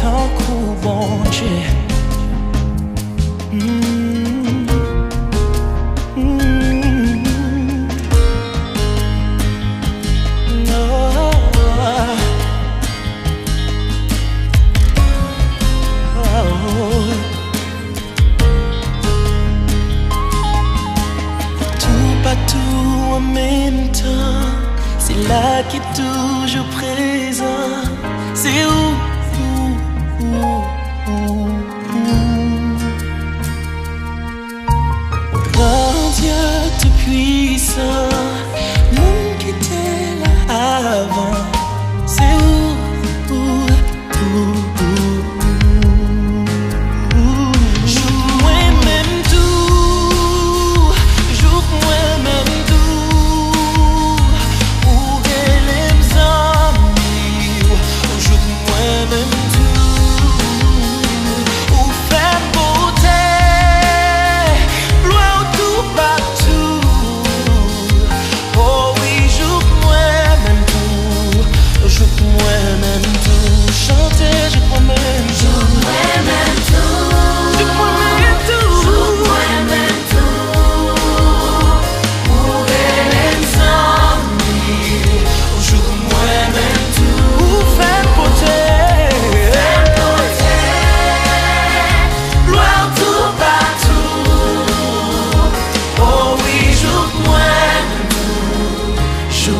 tant qu'au bon Dieu. En même temps, c'est là qui est toujours présent. C'est Grand Dieu tout puissant, monde qui était là avant. C'est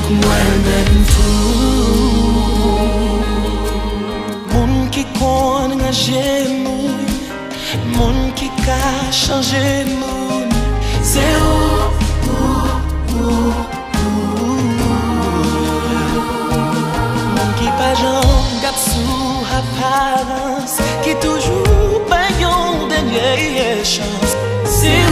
moi-même tout. Moun qui connaît engagé moun qui a changé moun. C'est moun qui pas jamais garde sous apparence, qui toujours pas yon dernière chance. C'est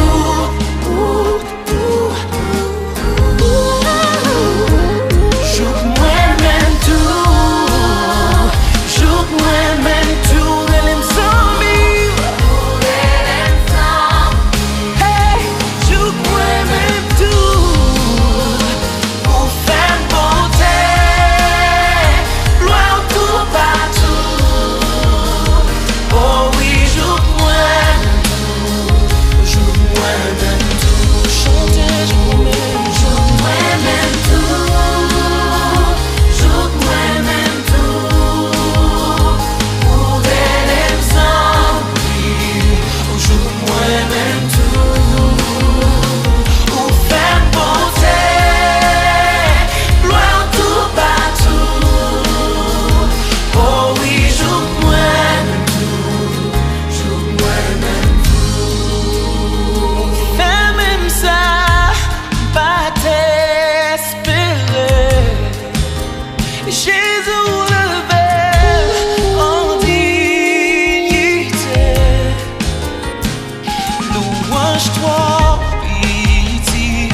louange-toi, pitié,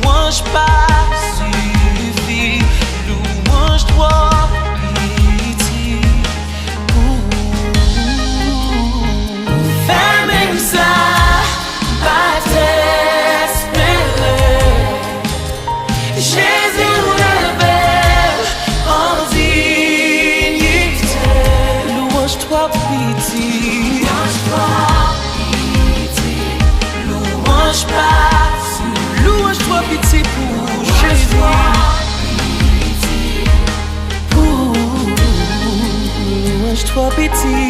louange pas suffit, louange-toi, pitié. Fais même ça, pas t'espérer. Jésus levé en dignité, louange-toi, pitié, louange-toi. Louange-toi, pitié pour Jésus. Louange-toi, pitié,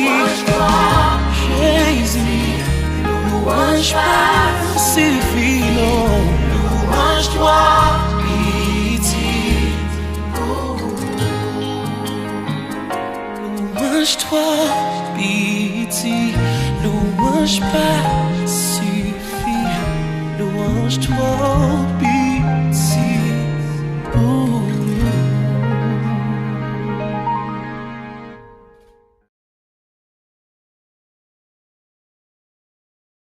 Jésus. Louange pas suffit, non. Louange-toi, pitié. Louange-toi, pitié. Louange pas suffit. Louange-toi,